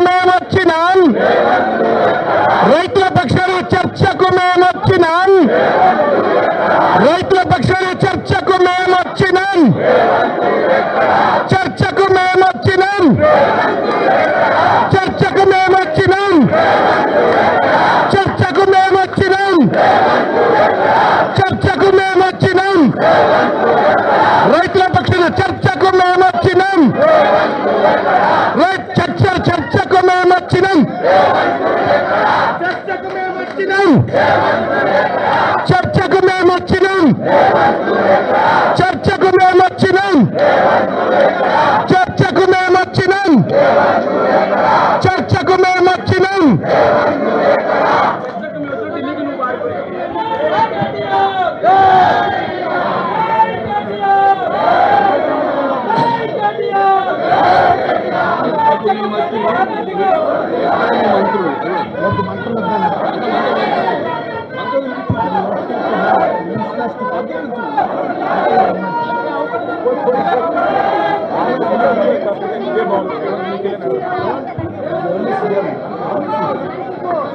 మేము వచ్చినాం, రైతుల పక్షాన చర్చకు మేము వచ్చినాం, రైతుల పక్షాన చర్చకు మేము వచ్చినాం, చర్చకు మేము వచ్చినాం, చర్చకు మేము వచ్చినాం, చర్చకు మేము వచ్చినాం, చర్చకు మేము వచ్చినాం, రైతుల పక్షాన చర్చకు మేము వచ్చినాం, చర్చకు మేము వచ్చినాం, చర్చకు మేము వచ్చినాం, చర్చకు మేము వచ్చినాం, చర్చకు మేము వచ్చినాం, చర్చకు మేము వచ్చినాం, చర్చకు మేము వచ్చినాం.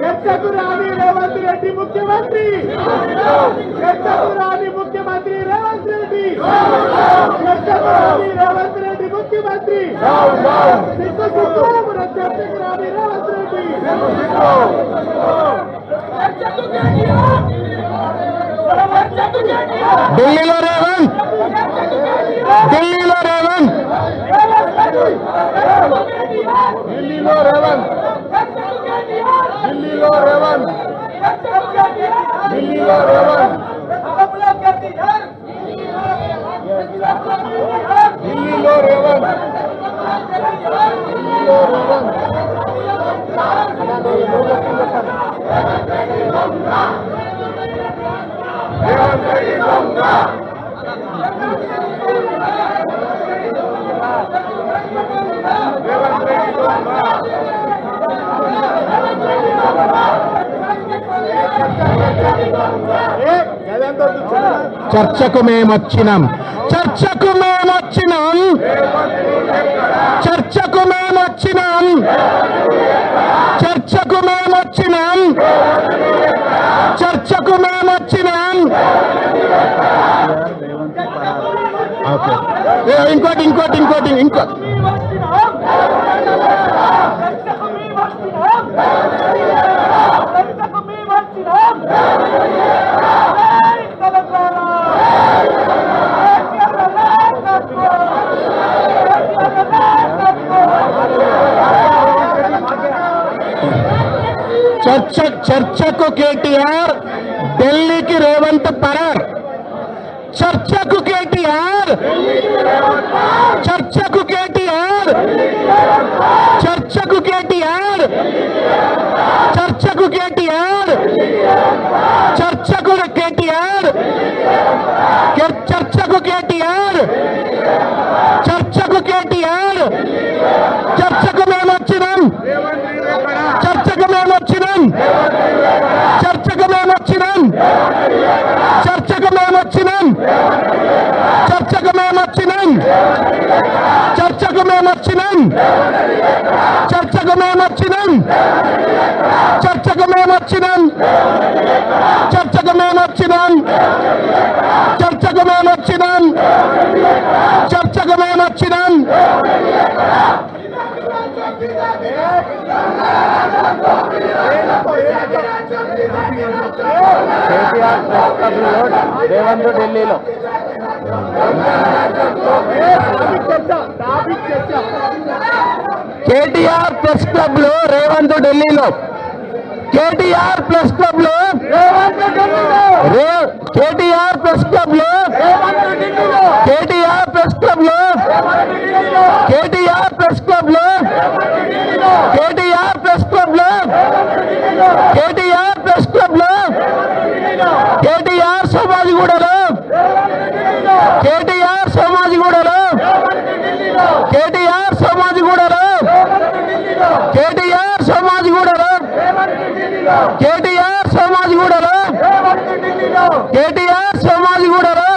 చర్చకు రాని రేవంత్ రెడ్డి ముఖ్యమంత్రి, చర్చకు రాని ముఖ్యమంత్రి రేవంత్ రెడ్డి, చర్చకు రాని రేవంత్ రెడ్డి ముఖ్యమంత్రి, చర్చకు రాని రేవంత్ రెడ్డి. ఢిల్లీలో రేవంత్, ఢిల్లీలో రేవంత్, ఢిల్లీలో రేవంత్, ఢిల్లీలో రేవంత్, ఢిల్లీలో రేవంత్, ఢిల్లీలో రేవంత్, ఢిల్లీలో రేవంత్. చర్చకు మేము వచ్చినాం, చర్చకు మేము వచ్చినాం, చర్చకు మేము వచ్చినాం, చర్చకు మేము వచ్చినాం, చర్చకు మేము వచ్చినాం. ఓకే, ఇంకోటి ఇంకోటి ఇంకోటి ఇంకో చర్చకు కేటీఆర్, ఢిల్లీకి రేవంత్ పరార్. చర్చకు కేటీఆర్, చర్చకు కేటీఆర్, చర్చకు కేటీఆర్, చర్చకు కేటీఆర్, చర్చకు కేటీఆర్, చర్చకు కేటీఆర్, చర్చకు కేటీఆర్, చర్చకు మేము వచ్చినాం, చర్చకు మేము వచ్చినాం, చర్చకు మేము వచ్చినాం, చర్చకు మేము వచ్చినాం, చర్చకు మేము వచ్చినాం, చర్చకు మేము వచ్చినాం, చర్చకు మేము వచ్చినాం, చర్చకు మేము వచ్చినాం, చర్చకు మేము వచ్చినాం, చర్చకు మేము వచ్చినాం, చర్చకు మేము వచ్చినాం. రేవంత్ ఢిల్లీలో కేటీఆర్ ప్రెస్ క్లబ్ లో రేవంత్ ఢిల్లీలో, కేటీఆర్ ప్రెస్ క్లబ్ లో, కేటీఆర్ ప్రెస్ క్లబ్ లో, కేటీఆర్ ప్రెస్ క్లబ్ లో, కేటీఆర్ ప్రెస్ క్లబ్ లో, కేటీఆర్ ప్రెస్ క్లబ్ లో, కేటీఆర్ ప్రెస్ క్లబ్ లో, కేటీఆర్ సమాజిగూడలో, కేటీఆర్ సమాజిగూడలో, కేటీఆర్ సమాజిగూడలో, కేటీఆర్ సమాజిగూడలో, కేటీఆర్ సమాజిగూడలో, కేటీఆర్ సమాజిగూడలో.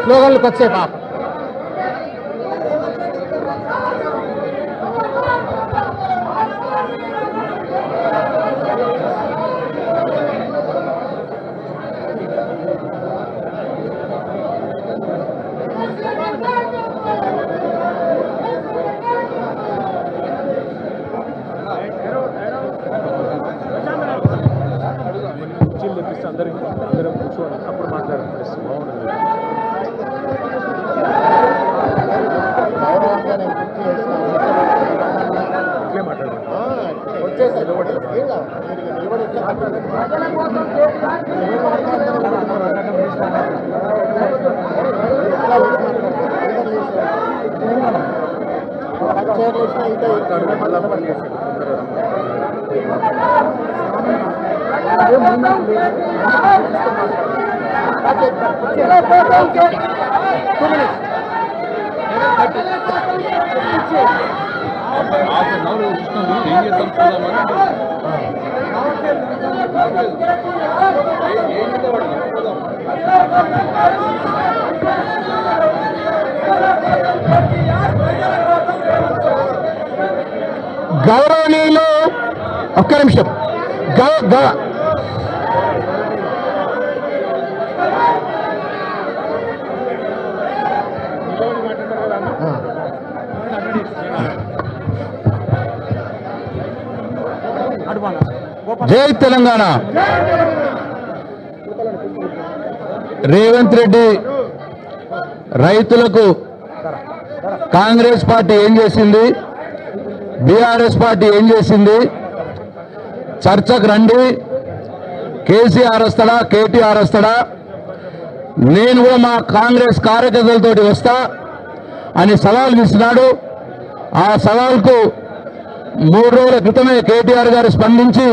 స్లోగన్లు కొద్దిసేపు గౌరవనీయులు ఒక్క నిమిషం జై తెలంగాణ. రేవంత్ రెడ్డి రైతులకు కాంగ్రెస్ పార్టీ ఏం చేసింది, బీఆర్ఎస్ పార్టీ ఏం చేసింది, చర్చకు రండి, కేసీఆర్ వస్తాడా కేటీఆర్ వస్తాడా, నేను కూడా మా కాంగ్రెస్ కార్యకర్తలతోటి వస్తా అని సవాల్ విసినాడు. ఆ సవాల్కు 3 రోజుల క్రితమే కేటీఆర్ గారు స్పందించి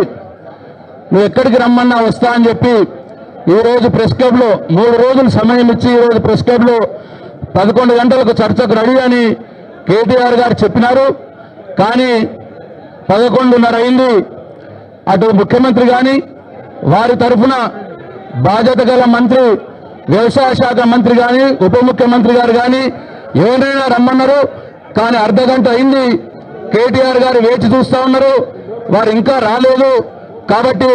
నువ్వు ఎక్కడికి రమ్మన్నా వస్తా అని చెప్పి ఈరోజు ప్రెస్ క్లబ్లో 3 రోజులు సమయం ఇచ్చి ఈరోజు ప్రెస్ క్లబ్లో 11 గంటలకు చర్చకు రెడీ అని కేటీఆర్ గారు చెప్పినారు. కానీ 11:30 అయింది. అటు ముఖ్యమంత్రి కానీ వారి తరఫున బాధ్యత గల మంత్రి, వ్యవసాయ శాఖ మంత్రి కానీ ఉప ముఖ్యమంత్రి గారు కానీ ఎవరైనా రమ్మన్నారు. కానీ అర్ధగంట అయింది, కేటీఆర్ గారు వేచి చూస్తా ఉన్నారు, వారు ఇంకా రాలేదు. కాబట్టి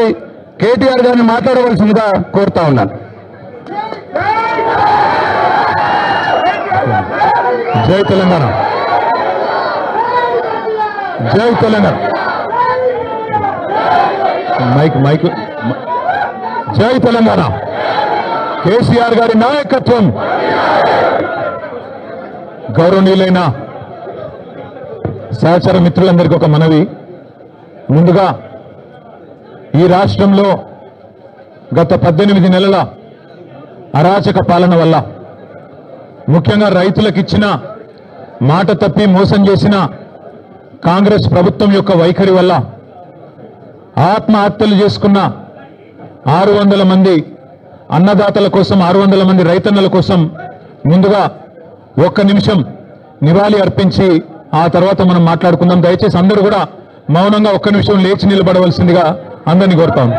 కేటీఆర్ గారిని మాట్లాడవలసిందిగా కోరుతా ఉన్నాను. జై తెలంగాణ, జై తెలంగాణ. మైక్ జై తెలంగాణ. కేసీఆర్ గారి నాయకత్వం. గౌరవనీయులైన సహచర మిత్రులందరికీ ఒక మనవి. ముందుగా ఈ రాష్ట్రంలో గత 18 నెలల అరాచక పాలన వల్ల, ముఖ్యంగా రైతులకు ఇచ్చిన మాట తప్పి మోసం చేసిన కాంగ్రెస్ ప్రభుత్వం యొక్క వైఖరి వల్ల ఆత్మహత్యలు చేసుకున్న 600 మంది అన్నదాతల కోసం, 600 మంది రైతన్నల కోసం ముందుగా 1 నిమిషం నివాళి అర్పించి ఆ తర్వాత మనం మాట్లాడుకుందాం. దయచేసి అందరూ కూడా మౌనంగా 1 నిమిషం లేచి నిలబడవలసిందిగా అందరినీ కోరుతాం.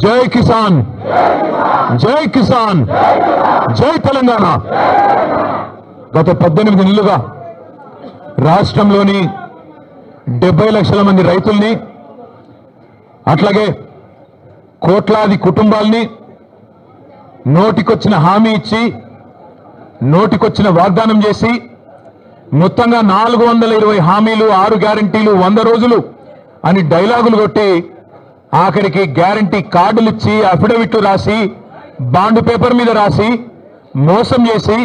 జై కిసాన్, జై కిసాన్, జై తెలంగాణ. గత 18 నెలలుగా రాష్ట్రంలోని 70 లక్షల మంది రైతుల్ని, అట్లాగే కోట్లాది కుటుంబాల్ని నోటికొచ్చిన హామీ ఇచ్చి, నోటికొచ్చిన వాగ్దానం చేసి, మొత్తంగా 420 హామీలు, 6 గ్యారంటీలు, 100 రోజులు అని డైలాగులు కొట్టి ఆఖరికి గ్యారంటీ కార్డులు ఇచ్చి, అఫిడవిట్లు రాసి, బాండ్ పేపర్ మీద రాసి మోసం చేసి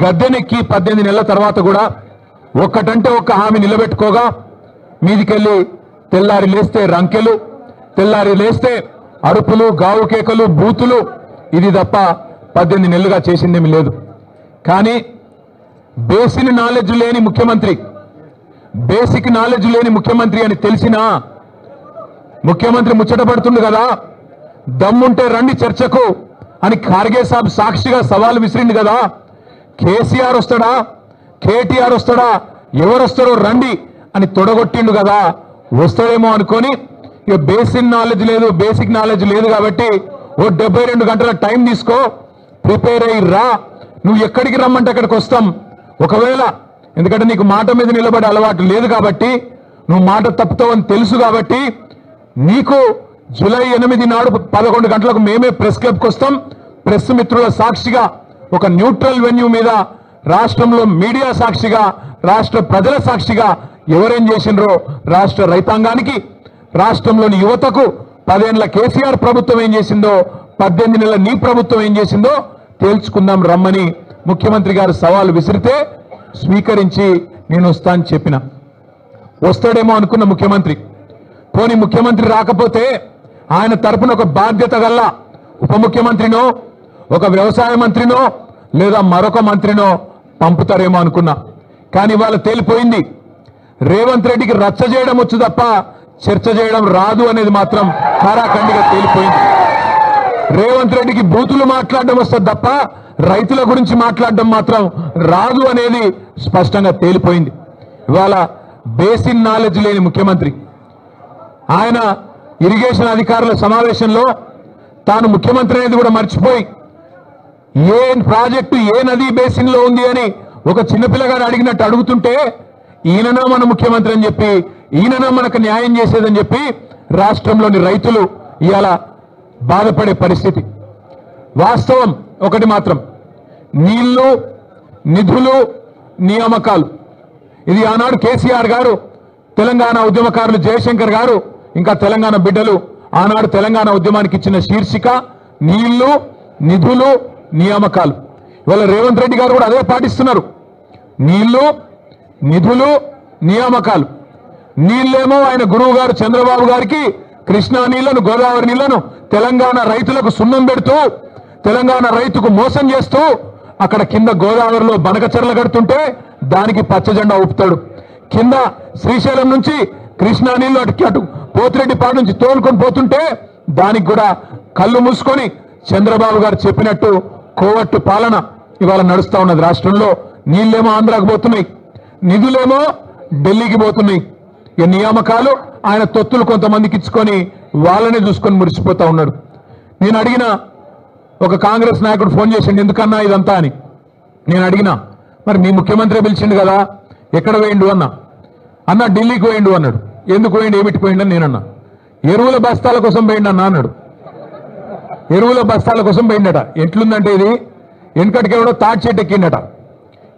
గద్దెనెక్కి 18 నెలల తర్వాత కూడా ఒక్కటంటే ఒక్క హామీ నిలబెట్టుకోగా మీదికెళ్ళి తెల్లారి లేస్తే రంకెలు, తెల్లారి లేస్తే అరుపులు, గావు కేకలు, బూతులు, ఇది తప్ప 18 నెలలుగా చేసిందేమీ లేదు. కానీ బేసిక్ నాలెడ్జ్ లేని ముఖ్యమంత్రి అని తెలిసినా ముఖ్యమంత్రి ముచ్చటపడుతుంది కదా, దమ్ముంటే రండి చర్చకు అని ఖార్గే సాబ్ సాక్షిగా సవాల్ విసిరింది కదా. కేసీఆర్ వస్తాడా కేటీఆర్ వస్తాడా, ఎవరు వస్తారో రండి అని తొడగొట్టిండు కదా. వస్తాడేమో అనుకొని ఇక బేసిక్ నాలెడ్జ్ లేదు కాబట్టి ఓ 72 గంటల టైం తీసుకో, ప్రిపేర్ అయ్యి రా, నువ్వు ఎక్కడికి రమ్మంటే అక్కడికి వస్తాం. ఒకవేళ ఎందుకంటే నీకు మాట మీద నిలబడే అలవాటు లేదు కాబట్టి, నువ్వు మాట తప్పుతావని తెలుసు కాబట్టి, నీకు జూలై 8 నాడు 11 గంటలకు మేమే ప్రెస్ క్లబ్కి వస్తాం. ప్రెస్ మిత్రుల సాక్షిగా ఒక న్యూట్రల్ వెన్యూ మీద రాష్ట్రంలో మీడియా సాక్షిగా, రాష్ట్ర ప్రజల సాక్షిగా ఎవరేం చేసినరో రాష్ట్ర రైతాంగానికి, రాష్ట్రంలోని యువతకు 10 ఏళ్ల కేసీఆర్ ప్రభుత్వం ఏం చేసిందో, 18 నెలల నీ ప్రభుత్వం ఏం చేసిందో తేల్చుకుందాం రమ్మని ముఖ్యమంత్రి గారు సవాల్ విసిరితే స్వీకరించి నేను వస్తా అని చెప్పిన. వస్తాడేమో అనుకున్న ముఖ్యమంత్రి, పోనీ ముఖ్యమంత్రి రాకపోతే ఆయన తరపున ఒక బాధ్యత గల్ల ఉప ముఖ్యమంత్రినో, ఒక వ్యవసాయ మంత్రినో, లేదా మరొక మంత్రినో పంపుతారేమో అనుకున్నా. కానీ ఇవాళ తేలిపోయింది, రేవంత్ రెడ్డికి రచ్చ చేయడం వచ్చు తప్ప చర్చ చేయడం రాదు అనేది మాత్రం ఖారాఖండిగా తేలిపోయింది. రేవంత్ రెడ్డికి బూతులు మాట్లాడడం వస్తుంది తప్ప రైతుల గురించి మాట్లాడడం మాత్రం రాదు అనేది స్పష్టంగా తేలిపోయింది. ఇవాళ బేసిన్ నాలెడ్జ్ లేని ముఖ్యమంత్రి, ఆయన ఇరిగేషన్ అధికారుల సమావేశంలో తాను ముఖ్యమంత్రి అనేది కూడా మర్చిపోయి ఏ ప్రాజెక్టు ఏ నదీ బేసిన్ లో ఉంది అని ఒక చిన్నపిల్లగాడు అడిగినట్టు అడుగుతుంటే, ఈయననా మన ముఖ్యమంత్రి అని చెప్పి, ఈయననా మనకు న్యాయం చేసేదని చెప్పి రాష్ట్రంలోని రైతులు ఇవాళ బాధపడే పరిస్థితి. వాస్తవం ఒకటి మాత్రం, నీళ్లు, నిధులు, నియామకాలు, ఇది ఆనాడు కేసీఆర్ గారు, తెలంగాణ ఉద్యమకారులు జయశంకర్ గారు, ఇంకా తెలంగాణ బిడ్డలు ఆనాడు తెలంగాణ ఉద్యమానికి ఇచ్చిన శీర్షిక నీళ్లు, నిధులు, నియామకాలు. ఇవాళ రేవంత్ రెడ్డి గారు కూడా అదే పాటిస్తున్నారు. నీళ్లు, నిధులు, నియామకాలు. నీళ్లేమో ఆయన గురువు గారు చంద్రబాబు గారికి కృష్ణా నీళ్లను, గోదావరి నీళ్లను తెలంగాణ రైతులకు సున్నం పెడుతూ, తెలంగాణ రైతుకు మోసం చేస్తూ, అక్కడ కింద గోదావరిలో బనకచెర్ల కడుతుంటే దానికి పచ్చజెండా ఊపుతాడు. కింద శ్రీశైలం నుంచి కృష్ణా నీళ్లు అటు పోతిరెడ్డిపాడు నుంచి తోలుకొని పోతుంటే దానికి కూడా కళ్ళు మూసుకొని చంద్రబాబు గారు చెప్పినట్టు కోవట్టు పాలన ఇవాళ నడుస్తా ఉన్నది రాష్ట్రంలో. నీళ్లేమో ఆంధ్రాకు పోతున్నాయి, నిధులేమో ఢిల్లీకి పోతున్నాయి. ఈ నియామకాలు ఆయన తొత్తులు కొంతమందికి ఇచ్చుకొని వాళ్ళనే చూసుకొని మురిసిపోతా ఉన్నాడు. నేను అడిగిన ఒక కాంగ్రెస్ నాయకుడు ఫోన్ చేసిండు, ఎందుకన్నా ఇదంతా అని. నేను అడిగినా, మరి మీ ముఖ్యమంత్రి పిలిచిండు కదా, ఎక్కడ పోయిండు అన్న ఢిల్లీకి పోయిండు అన్నాడు. ఎందుకు పోయిండు, ఏమిటి పోయిండు అని నేనన్నా. ఎరువుల బస్తాల కోసం పోయిండు అన్నాడు. ఎరువుల బస్తాల కోసం పోయిండట. ఎట్లుందంటే ఇది, వెనకటికెవడో తాటి చెట్టు ఎక్కిండట.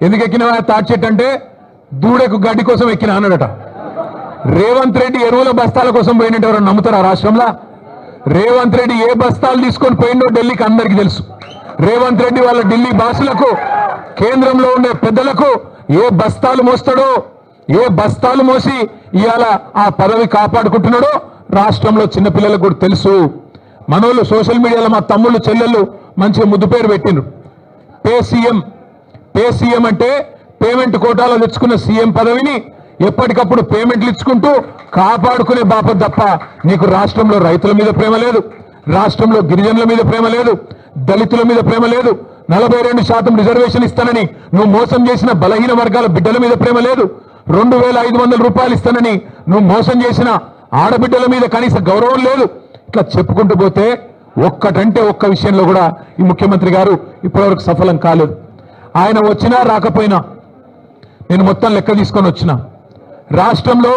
ఎందుకు ఎక్కినవా తాటి చెట్టు అంటే, దూడకు గడ్డి కోసం ఎక్కిన అన్నాడట. రేవంత్ రెడ్డి ఎరువుల బస్తాల కోసం పోయినట్టు ఎవరైనా నమ్ముతారా రాష్ట్రంలో? రేవంత్ రెడ్డి ఏ బస్తాలు తీసుకొని పోయిండో ఢిల్లీకి అందరికీ తెలుసు. రేవంత్ రెడ్డి వాళ్ళ ఢిల్లీ బాసులకు, కేంద్రంలో ఉండే పెద్దలకు ఏ బస్తాలు మోస్తాడో, ఏ బస్తాలు మోసి ఇవాళ ఆ పదవి కాపాడుకుంటున్నాడో రాష్ట్రంలో చిన్నపిల్లలకు కూడా తెలుసు. మనోళ్ళు సోషల్ మీడియాలో మా తమ్ముళ్ళు చెల్లెళ్ళు మంచిగా ముద్దు పేరు పెట్టిండ్రు. పే సీఎం అంటే పేమెంట్ కోటాలో తెచ్చుకున్న సీఎం పదవిని ఎప్పటికప్పుడు పేమెంట్లు ఇచ్చుకుంటూ కాపాడుకునే బాపత తప్ప నీకు రాష్ట్రంలో రైతుల మీద ప్రేమ లేదు, రాష్ట్రంలో గిరిజనుల మీద ప్రేమ లేదు, దళితుల మీద ప్రేమ లేదు, 42% రిజర్వేషన్ ఇస్తానని నువ్వు మోసం చేసిన బలహీన వర్గాల బిడ్డల మీద ప్రేమ లేదు, 2500 రూపాయలు ఇస్తానని నువ్వు మోసం చేసిన ఆడబిడ్డల మీద కనీస గౌరవం లేదు. ఇట్లా చెప్పుకుంటూ పోతే ఒక్కటంటే ఒక్క విషయంలో కూడా ఈ ముఖ్యమంత్రి గారు ఇప్పటివరకు సఫలం కాలేదు. ఆయన వచ్చినా రాకపోయినా నేను మొత్తం లెక్క తీసుకొని వచ్చిన. రాష్ట్రంలో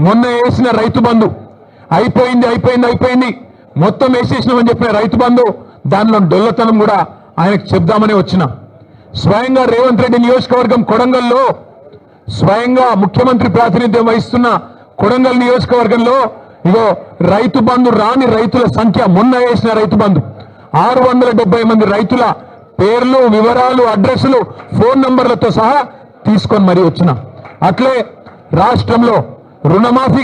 మొన్న వేసిన రైతు బంధు అయిపోయింది మొత్తం వేసేసినామని చెప్పిన రైతు బంధు, దానిలో డొల్లతనం కూడా ఆయనకు చెప్దామని వచ్చిన. స్వయంగా రేవంత్ రెడ్డి నియోజకవర్గం కొడంగల్లో, స్వయంగా ముఖ్యమంత్రి ప్రాతినిధ్యం వహిస్తున్న కొడంగల్ నియోజకవర్గంలో ఇగో రైతు బంధు రాని రైతుల సంఖ్య, మొన్న వేసిన రైతు బంధు 670 మంది రైతుల పేర్లు, వివరాలు, అడ్రస్లు, ఫోన్ నంబర్లతో సహా తీసుకొని మరీ వచ్చిన. అట్లే రాష్ట్రంలో రుణమాఫీ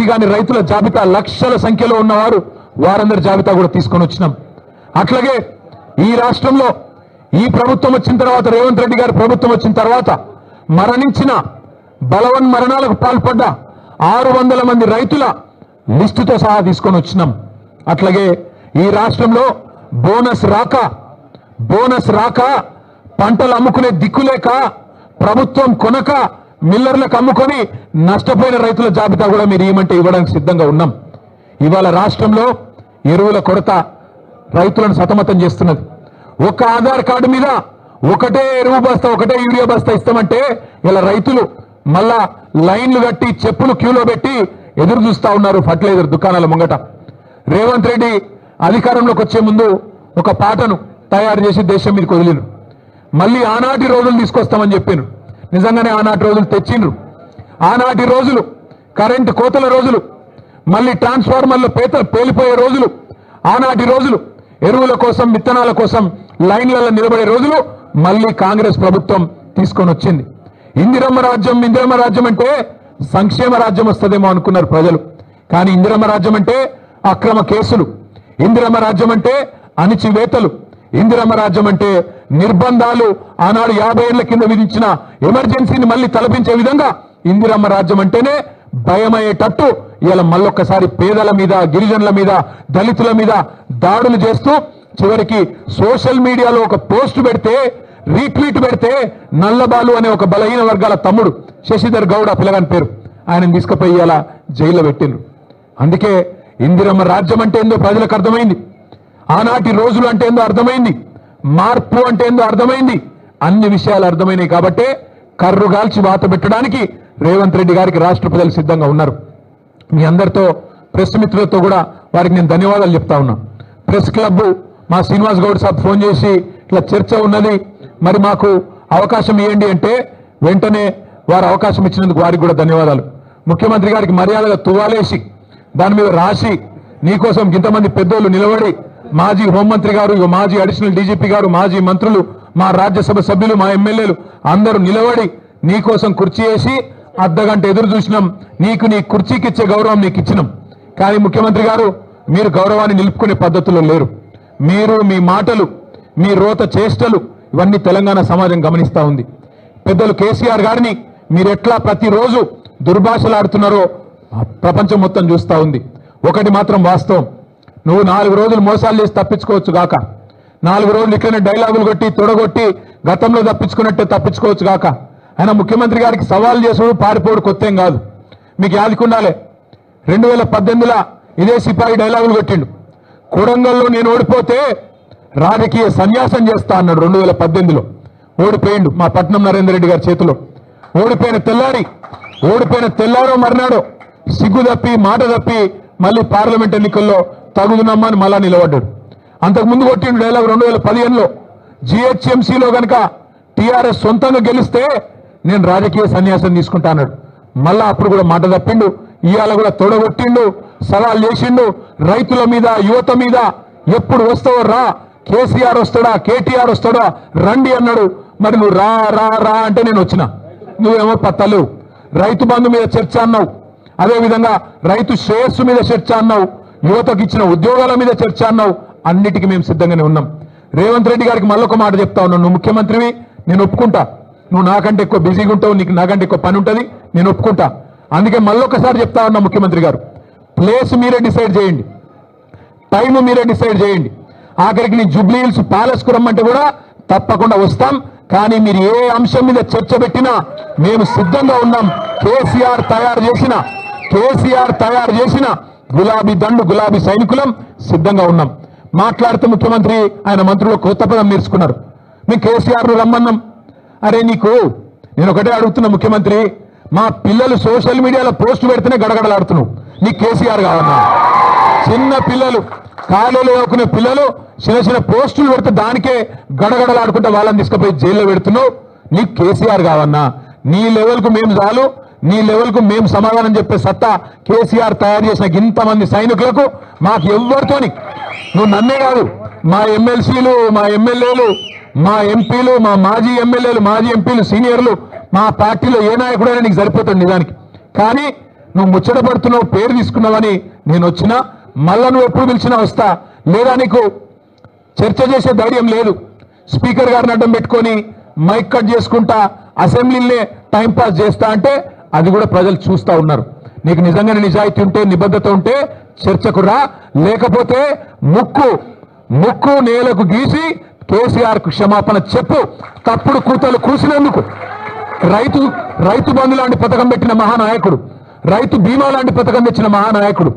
కాని రైతుల జాబితా, లక్షల సంఖ్యలో ఉన్నవారు, వారందరి జాబితా కూడా తీసుకొని వచ్చినాం. అట్లాగే ఈ రాష్ట్రంలో ఈ ప్రభుత్వం వచ్చిన తర్వాత, రేవంత్ రెడ్డి గారి ప్రభుత్వం వచ్చిన తర్వాత మరణించిన, బలవన్ మరణాలకు పాల్పడ్డ 600 మంది రైతుల లిస్టుతో సహా తీసుకొని వచ్చినాం. అట్లాగే ఈ రాష్ట్రంలో బోనస్ రాక పంటలు అమ్ముకునే దిక్కులేక, ప్రభుత్వం కొనక మిల్లర్లకు అమ్ముకొని నష్టపోయిన రైతుల జాబితా కూడా మీరు ఏమంటే ఇవ్వడానికి సిద్ధంగా ఉన్నాం. ఇవాళ రాష్ట్రంలో ఎరువుల కొరత రైతులను సతమతం చేస్తున్నది. ఒక ఆధార్ కార్డు మీద ఒకటే ఎరువు బస్తా, ఒకటే యూరియా బస్తా ఇస్తామంటే ఇలా రైతులు మళ్ళా లైన్లు కట్టి చెప్పులు క్యూలో పెట్టి ఎదురు చూస్తా ఉన్నారు ఫర్టిలైజర్ దుకాణాల ముంగట. రేవంత్ రెడ్డి అధికారంలోకి వచ్చే ముందు ఒక పాటను తయారు చేసి దేశం మీదకి వదిలిరు. మళ్ళీ ఆనాటి రోజులు తీసుకొస్తామని చెప్పారు. నిజంగానే ఆనాటి రోజులు తెచ్చిండ్రు. ఆనాటి రోజులు కరెంటు కోతల రోజులు, మళ్ళీ ట్రాన్స్ఫార్మర్ల పేలిపోయే రోజులు, ఆనాటి రోజులు ఎరువుల కోసం విత్తనాల కోసం లైన్లలో నిలబడే రోజులు మళ్ళీ కాంగ్రెస్ ప్రభుత్వం తీసుకొని వచ్చింది. ఇందిరమ్మ రాజ్యం అంటే సంక్షేమ రాజ్యం వస్తుందేమో అనుకున్నారు ప్రజలు. కానీ ఇందిరమ్మ రాజ్యం అంటే అక్రమ కేసులు, ఇందిరమ్మ రాజ్యం అంటే అణిచివేతలు, ఇందిరమ్మ రాజ్యం అంటే నిర్బంధాలు. ఆనాడు 50 ఏళ్ల కింద విధించిన ఎమర్జెన్సీని మళ్ళీ తలపించే విధంగా ఇందిరమ్మ రాజ్యం అంటేనే భయమయ్యేటట్టు ఇలా మళ్ళొక్కసారి పేదల మీద, గిరిజనుల మీద, దళితుల మీద దాడులు చేస్తూ చివరికి సోషల్ మీడియాలో ఒక పోస్ట్ పెడితే, రీట్వీట్ పెడితే నల్లబాలు అనే ఒక బలహీన వర్గాల తమ్ముడు శశిధర్ గౌడ పిల్లగాని పేరు, ఆయన తీసుకుపోయి ఇలా జైల్లో పెట్టిండ్రు. అందుకే ఇందిరమ్మ రాజ్యం అంటే ఏందో ప్రజలకు అర్థమైంది. ఆనాటి రోజులు అంటే ఏందో అర్థమైంది. మార్పు అంటే ఏందో అర్థమైంది. అన్ని విషయాలు అర్థమైనాయి. కాబట్టే కర్రుగాల్చి వాత పెట్టడానికి రేవంత్ రెడ్డి గారికి రాష్ట్ర ప్రజలు సిద్ధంగా ఉన్నారు. మీ అందరితో ప్రెస్ మిత్రులతో కూడా వారికి నేను ధన్యవాదాలు చెప్తా ఉన్నా. ప్రెస్ క్లబ్ మా శ్రీనివాస్ గౌడ్ సాబ్ ఫోన్ చేసి ఇట్లా చర్చ ఉన్నది, మరి మాకు అవకాశం ఇవ్వండి అంటే వెంటనే వారు అవకాశం ఇచ్చినందుకు వారికి కూడా ధన్యవాదాలు. ముఖ్యమంత్రి గారికి మర్యాదగా తువాలేసి దాని మీద రాసి నీకోసం ఇంతమంది పెద్దోళ్ళు నిలబడి, మాజీ హోంమంత్రి గారు, మాజీ అడిషనల్ డీజీపీ గారు, మాజీ మంత్రులు, మా రాజ్యసభ సభ్యులు, మా ఎమ్మెల్యేలు అందరూ నిలబడి నీకోసం కుర్చీ వేసి అర్ధగంట ఎదురు చూసినాం. నీకు నీ కుర్చీకి ఇచ్చే గౌరవం నీకు ఇచ్చినాం. కానీ ముఖ్యమంత్రి గారు మీరు గౌరవాన్ని నిలుపుకునే పద్ధతిలో లేరు. మీరు మీ మాటలు, మీ రోత చేష్టలు ఇవన్నీ తెలంగాణ సమాజం గమనిస్తూ ఉంది. పెద్దలు కేసీఆర్ గారిని మీరు ఎట్లా ప్రతిరోజు దుర్భాషలాడుతున్నారో ప్రపంచం మొత్తం చూస్తూ ఉంది. ఒకటి మాత్రం వాస్తవం, నువ్వు 4 రోజులు మోసాలు చేసి తప్పించుకోవచ్చు గాక, 4 రోజులు ఇట్లనే డైలాగులు కొట్టి తొడగొట్టి గతంలో తప్పించుకున్నట్టే తప్పించుకోవచ్చు గాక. ఆయన ముఖ్యమంత్రి గారికి సవాల్ చేసుడు పారిపోడు కొత్త ఏం కాదు. మీకు యాదికుండాలే, 2018లో ఇదే సిపాయి డైలాగులు కొట్టిండు. కొడంగల్లో నేను ఓడిపోతే రాజకీయ సన్యాసం చేస్తా అన్నాడు. 2018లో ఓడిపోయిండు మా పట్నం నరేందర్ రెడ్డి గారి చేతిలో. ఓడిపోయిన తెల్లారో మర్నాడో సిగ్గు తప్పి మాట తప్పి మళ్ళీ పార్లమెంట్ ఎన్నికల్లో తగుదునమ్మని మళ్ళా నిలబడ్డాడు. అంతకుముందు కొట్టిండు డైలాగ్ 2015లో జిహెచ్ఎంసీలో కనుక టీఆర్ఎస్ సొంతంగా గెలిస్తే నేను రాజకీయ సన్యాసం తీసుకుంటా అన్నాడు. మళ్ళా అప్పుడు కూడా మాట తప్పిండు. ఇవాళ కూడా తొడగొట్టిండు, సవాల్ చేసిండు. రైతుల మీద, యువత మీద ఎప్పుడు వస్తావో రా, కేసీఆర్ వస్తాడా, కేటీఆర్ వస్తాడా, రండి అన్నాడు. మరి నువ్వు రా రా రా అంటే నేను వచ్చిన, నువ్వేమో పత్తలేవు. రైతు బంధు మీద చర్చ అన్నావు, అదేవిధంగా రైతు శ్రేయస్సు మీద చర్చ అన్నావు, యువతకు ఇచ్చిన ఉద్యోగాల మీద చర్చ అన్నావు. అన్నిటికీ మేము సిద్ధంగానే ఉన్నాం. రేవంత్ రెడ్డి గారికి మళ్ళొక మాట చెప్తా ఉన్నాను, నువ్వు ముఖ్యమంత్రివి, నేను ఒప్పుకుంటా. నువ్వు నాకంటే ఎక్కువ బిజీగా ఉంటావు, నీకు నాకంటే ఎక్కువ పని ఉంటుంది, నేను ఒప్పుకుంటా. అందుకే మళ్ళొకసారి చెప్తా ఉన్నా, ముఖ్యమంత్రి గారు ప్లేస్ మీరే డిసైడ్ చేయండి, టైం మీరే డిసైడ్ చేయండి. ఆఖరికి నీ జూబ్లీ హిల్స్ ప్యాలెస్ కు రమ్మంటే కూడా తప్పకుండా వస్తాం. కానీ మీరు ఏ అంశం మీద చర్చ పెట్టినా మేము సిద్ధంగా ఉన్నాం. కేసీఆర్ తయారు చేసిన గులాబీ దండు, గులాబీ సైనికులం సిద్ధంగా ఉన్నాం. మాట్లాడుతూ ముఖ్యమంత్రి ఆయన మంత్రులు కొత్త పదం నేర్చుకున్నారు. మేము కేసీఆర్ను రమ్మన్నాం. అరే నీకు నేను ఒకటే అడుగుతున్నా ముఖ్యమంత్రి, మా పిల్లలు సోషల్ మీడియాలో పోస్ట్ పెడితేనే గడగడలాడుతున్నావు, నీకు కేసీఆర్ కావన్నా? చిన్న పిల్లలు, కాలేజీలో చదువుకునే పిల్లలు చిన్న పోస్టులు పెడితే దానికే గడగడలాడుకుంటే వాళ్ళని తీసుకుపోయి జైల్లో పెడుతున్నావు, నీకు కేసీఆర్ కావన్నా? నీ లెవెల్కు మేము చాలు, నీ లెవెల్కు మేము సమాధానం చెప్పే సత్తా కేసీఆర్ తయారు చేసిన ఇంతమంది సైనికులకు మాకు ఎవ్వరితోని, నువ్వు నన్నే కాదు, మా ఎమ్మెల్సీలు, మా ఎమ్మెల్యేలు, మా ఎంపీలు, మా మాజీ ఎమ్మెల్యేలు, మాజీ ఎంపీలు, సీనియర్లు, మా పార్టీలో ఏ నాయకుడైనా నీకు సరిపోతుంది నిజానికి. కానీ నువ్వు ముచ్చటపడుతున్నావు, పేరు తీసుకున్నావని నేను వచ్చినా, మళ్ళా నువ్వు ఎప్పుడు పిలిచినా వస్తా. లేదా నీకు చర్చ చేసే ధైర్యం లేదు, స్పీకర్ గారిని అడ్డం పెట్టుకొని మైక్ కట్ చేసుకుంటా అసెంబ్లీనే టైంపాస్ చేస్తా అంటే అది కూడా ప్రజలు చూస్తూ ఉన్నారు. నీకు నిజంగానే నిజాయితీ ఉంటే, నిబద్ధత ఉంటే చర్చకు రా, లేకపోతే ముక్కు నేలకు గీసి కేసీఆర్కు క్షమాపణ చెప్పు. తప్పుడు కూతలు కూసినందుకు రైతు బంధు లాంటి పథకం పెట్టిన మహానాయకుడు, రైతు బీమా లాంటి పథకం తెచ్చిన మహానాయకుడు,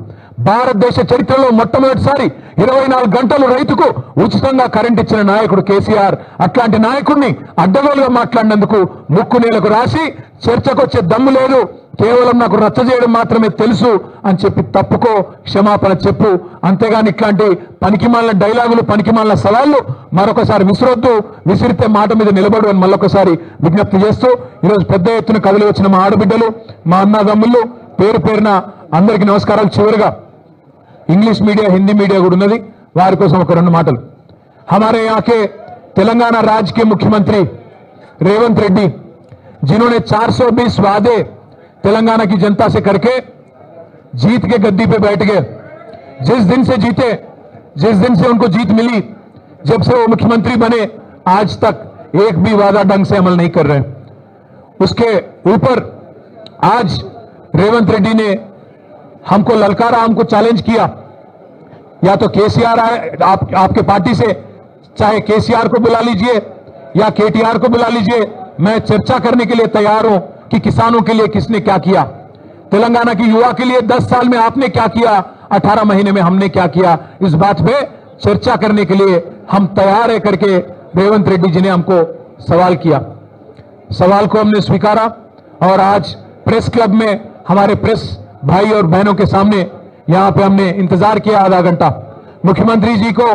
భారతదేశ చరిత్రలో మొట్టమొదటిసారి 24 గంటలు రైతుకు ఉచితంగా కరెంట్ ఇచ్చిన నాయకుడు కేసీఆర్. అట్లాంటి నాయకుడిని అడ్డగోలుగా మాట్లాడినందుకు ముక్కు నేలకు రాసి చర్చకొచ్చే దమ్ము లేదు, కేవలం నాకు రచ్చ చేయడం మాత్రమే తెలుసు అని చెప్పి తప్పుకో, క్షమాపణ చెప్పు. అంతేగాని ఇట్లాంటి పనికిమాలిన డైలాగులు, పనికిమాలిన సవాళ్లు మరొకసారి విసిరొద్దు. విసిరితే మాట మీద నిలబడు అని మళ్ళొకసారి విజ్ఞప్తి చేస్తూ ఈరోజు పెద్ద ఎత్తున కదిలి వచ్చిన మా ఆడబిడ్డలు, మా అన్నదమ్ముళ్ళు పేరు పేరున అందరికీ నమస్కారాలు. చివరిగా इंग्लिश मीडिया, हिंदी मीडिया కూడా ఉన్నది, వారి కోసం ఒక రెండు మాటలు. हमारे यहाँ के तेलंगाना राज्य के मुख्यमंत्री रेवंत रेड्डी, जिन्होंने 420 वादे तेलंगाना की जनता से करके जीत के गद्दी पे बैठ गए. जिस दिन से जीते, जिस दिन से उनको जीत मिली, जब से वो मुख्यमंत्री बने, आज तक एक भी वादा ढंग से अमल नहीं कर रहे. उसके ऊपर आज रेवंत रेड्डी ने हमको ललकारा, हमको चैलेंज किया. या तो केसीआर आए, आपके पार्टी से, चाहे केसीआर को बुला लीजिए या केटीआर को बुला लीजिए, मैं चर्चा करने के लिए तैयार हूं कि किसानों के लिए किसने क्या किया, तेलंगाना की युवा के लिए 10 साल में आपने क्या किया, 18 महीने में हमने क्या किया, इस बात पे चर्चा करने के लिए हम तैयार है करके रेवंत रेड्डी जी ने हमको सवाल किया. सवाल को हमने स्वीकारा और आज प्रेस क्लब में हमारे प्रेस भाई और बहनों के सामने यहां पे हमने इंतजार किया आधा घंटा. मुख्यमंत्री जी को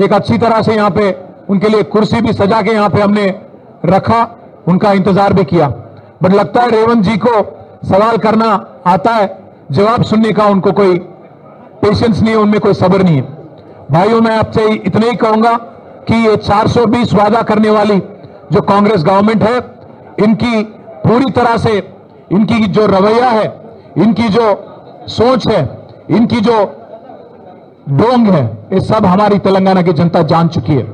एक अच्छी तरह से यहां पे उनके लिए कुर्सी भी सजा के यहां पे हमने रखा, उनका इंतजार भी किया. बट लगता है रेवंत जी को सवाल करना आता है, जवाब सुनने का उनको कोई पेशेंस नहीं है, उनमें कोई सब्र नहीं है. भाइयों, मैं आपसे इतना ही कहूंगा कि ये 420 वादा करने वाली जो कांग्रेस गवर्नमेंट है, इनकी पूरी तरह से, इनकी जो रवैया है, इनकी जो सोच है, इनकी जो डोंग है, ये सब हमारी तेलंगाना की जनता जान चुकी है.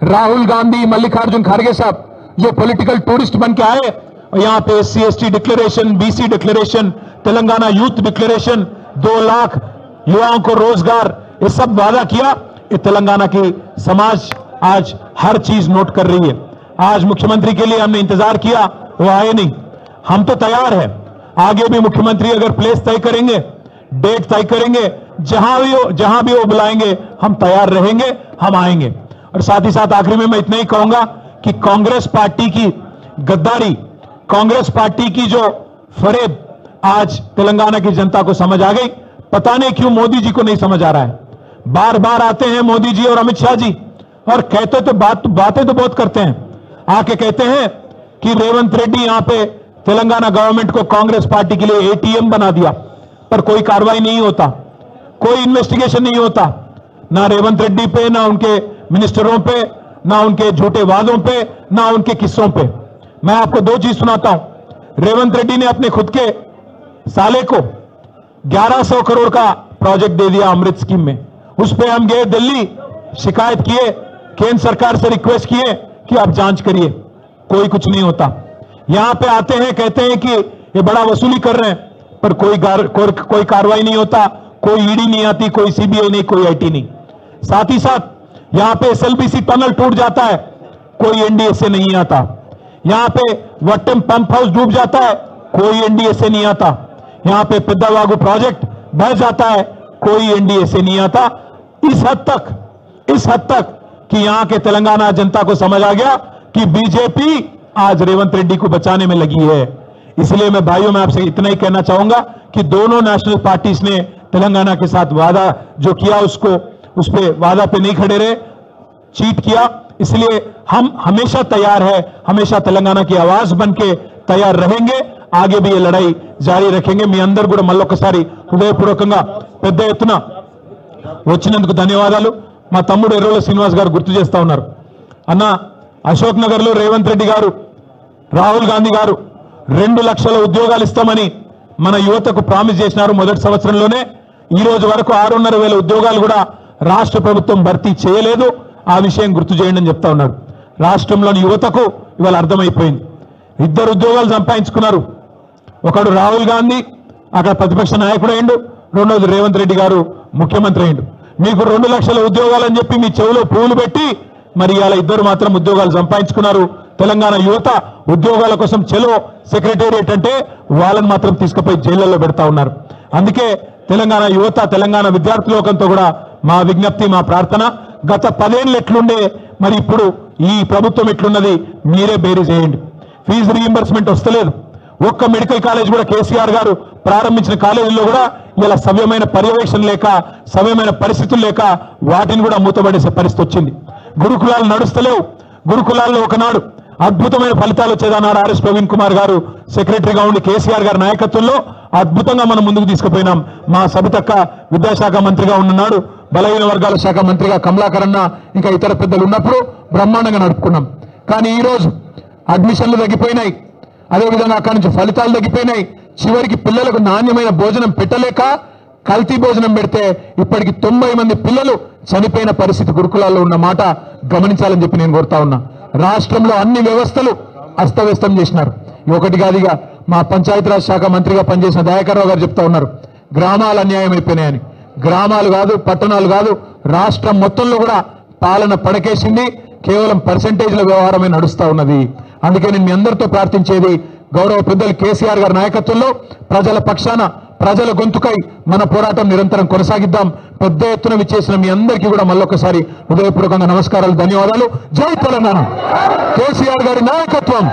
राहुल गांधी, मल्लिकार्जुन खड़गे साहब जो पॉलिटिकल टूरिस्ट बन के आए और यहां पे SC ST declaration, BC declaration, Telangana youth declaration, 2 lakh युवाओं को रोजगार, ये सब वादा किया. ये तेलंगाना की समाज आज हर चीज नोट कर रही है. आज मुख्यमंत्री के लिए हमने इंतजार किया, वो आए नहीं. हम तो तैयार है, आगे भी मुख्यमंत्री अगर प्लेस तय करेंगे, डेट तय करेंगे, जहां भी वो बुलाएंगे हम तैयार रहेंगे, हम आएंगे. और साथ ही साथ आखिरी में मैं इतना ही कहूंगा कि कांग्रेस पार्टी की गद्दारी, कांग्रेस पार्टी की जो फरेब आज तेलंगाना की जनता को समझ आ गई. पता नहीं क्यों मोदी जी को नहीं समझ आ रहा है. बार बार आते हैं मोदी जी और अमित शाह जी और कहते तो बातें तो बहुत करते हैं, आके कहते हैं कि रेवंत रेड्डी यहां पे तेलंगाना गवर्नमेंट को कांग्रेस पार्टी के लिए ATM बना दिया, पर कोई कार्रवाई नहीं होता, कोई इन्वेस्टिगेशन नहीं होता, ना रेवंत रेड्डी पे, ना उनके मिनिस्टरों पे, ना उनके झूठे वादों पे, ना उनके किस्सों पे. मैं आपको 2 चीज सुनाता हूं. रेवंत रेड्डी ने अपने खुद के साले को 1100 करोड़ का प्रोजेक्ट दे दिया अमृत स्कीम में. उस पे हम गए दिल्ली, शिकायत किए, केंद्र सरकार से रिक्वेस्ट किए कि आप जांच करिए, कोई कुछ नहीं होता. यहां पे आते हैं, कहते हैं कि ये बड़ा वसूली कर रहे हैं, पर कोई कार्रवाई नहीं होता, कोई ईडी नहीं आती, कोई CBI नहीं, कोई IT नहीं. साथ ही साथ यहां पे SLBC टनल टूट जाता है, कोई NDSA नहीं आता. यहां पे वट्टम पंप हाउस डूब जाता है, कोई NDSA नहीं आता. यहां पे पेद्दावागु प्रोजेक्ट बह जाता है, कोई NDSA नहीं आता. इस हद तक कि यहां के तेलंगाना जनता को समझ आ गया कि बीजेपी आज रेवंत रेड्डी को बचाने में लगी है. इसलिए मैं भाइयों में आपसे इतना ही कहना चाहूंगा कि दोनों नेशनल पार्टीज ने तेलंगाना के साथ वादा जो किया, उसको उस पे वादा पे नहीं खड़े रहे, चीट किया. इसलिए हम हमेशा तैयार है, हमेशा तेलंगाना की आवाज बन के तैयार रहेंगे, आगे भी ये लड़ाई जारी रखेंगे. మీ అందరూ కూడా మళ్ళొకసారి హృదయపూర్వకంగా పెద్ద ఎత్తున వచ్చినందుకు ధన్యవాదాలు. మా తమ్ముడు ఎర్రోల శ్రీనివాస్ గారు గుర్తు చేస్తా ఉన్నారు, అన్న అశోక్ నగర్ లో రేవంత్ రెడ్డి గారు, రాహుల్ గాంధీ గారు 2 లక్షల ఉద్యోగాలు ఇస్తామని మన యువతకు ప్రామిస్ చేసినారు మొదటి సంవత్సరంలోనే. ఈ రోజు వరకు 6,500 ఉద్యోగాలు కూడా రాష్ట్ర ప్రభుత్వం భర్తీ చేయలేదు. ఆ విషయం గుర్తు చేయండి అని చెప్తా ఉన్నారు. రాష్ట్రంలోని యువతకు ఇవాళ అర్థమైపోయింది. 2 ఉద్యోగాలు సంపాదించుకున్నారు. ఒకడు రాహుల్ గాంధీ అక్కడ ప్రతిపక్ష నాయకుడు అయిండు, రెండోది రేవంత్ రెడ్డి గారు ముఖ్యమంత్రి అయిండు. మీకు 2 లక్షల ఉద్యోగాలని చెప్పి మీ చెవులో పువ్వులు పెట్టి మరి ఇవాళ 2 మాత్రం ఉద్యోగాలు సంపాదించుకున్నారు. తెలంగాణ యువత ఉద్యోగాల కోసం చెలో సెక్రటేరియట్ అంటే వాళ్ళని మాత్రం తీసుకుపోయి జైళ్లలో పెడతా ఉన్నారు. అందుకే తెలంగాణ యువత తెలంగాణ విద్యార్థి లోకంతో కూడా మా విజ్ఞప్తి మా ప్రార్థన గత 10 ఏళ్ళు ఎట్లుండే మరి ఇప్పుడు ఈ ప్రభుత్వం ఎట్లున్నది మీరే బేరీ చేయండి. ఫీజు రీయింబర్స్మెంట్ వస్తలేదు. ఒక్క మెడికల్ కాలేజ్ కూడా కేసీఆర్ గారు ప్రారంభించిన కాలేజీల్లో కూడా ఇలా సవ్యమైన పర్యవేక్షణ లేక సవ్యమైన పరిస్థితులు లేక వాటిని కూడా మూతపడేసే పరిస్థితి వచ్చింది. గురుకులాలు నడుస్తలేవు. గురుకులాల్లో ఒకనాడు అద్భుతమైన ఫలితాలు వచ్చేదన్నాడు ఆర్ఎస్ ప్రవీణ్ కుమార్ గారు సెక్రటరీగా ఉండి కేసీఆర్ గారి నాయకత్వంలో అద్భుతంగా మనం ముందుకు తీసుకుపోయినాం. మా సబితక్క విద్యాశాఖ మంత్రిగా ఉన్ననాడు, బలహీన వర్గాల శాఖ మంత్రిగా కమలాకర్ అన్న ఇంకా ఇతర పెద్దలు ఉన్నప్పుడు బ్రహ్మాండంగా నడుపుకున్నాం. కానీ ఈరోజు అడ్మిషన్లు తగ్గిపోయినాయి, అదేవిధంగా అక్కడి నుంచి ఫలితాలు తగ్గిపోయినాయి. చివరికి పిల్లలకు నాణ్యమైన భోజనం పెట్టలేక కల్తీ భోజనం పెడితే ఇప్పటికి 90 మంది పిల్లలు చనిపోయిన పరిస్థితి గురుకులాల్లో ఉన్న మాట గమనించాలని చెప్పి నేను కోరుతా ఉన్నా. రాష్ట్రంలో అన్ని వ్యవస్థలు అస్తవ్యస్తం చేసినారు. ఒకటి కాదుగా మా పంచాయతీరాజ్ శాఖ మంత్రిగా పనిచేసిన దయాకర్ రావు గారు చెప్తా ఉన్నారు, గ్రామాలు అన్యాయం అయిపోయినాయని. గ్రామాలు కాదు, పట్టణాలు కాదు, రాష్ట్రం మొత్తంలో కూడా పాలన పడకేసింది. కేవలం పర్సెంటేజ్ల వ్యవహారమే నడుస్తా ఉన్నది. అందుకే నేను మీ అందరితో ప్రార్థించేది, గౌరవ పెద్దలు కేసీఆర్ గారి నాయకత్వంలో ప్రజల పక్షాన ప్రజల గొంతుకై మన పోరాటం నిరంతరం కొనసాగిద్దాం. పెద్ద ఎత్తున విచ్చేసిన మీ అందరికీ కూడా మళ్ళొకసారి హృదయపూర్వకంగా నమస్కారాలు, ధన్యవాదాలు. జై తెలంగాణ. కేసీఆర్ గారి నాయకత్వం.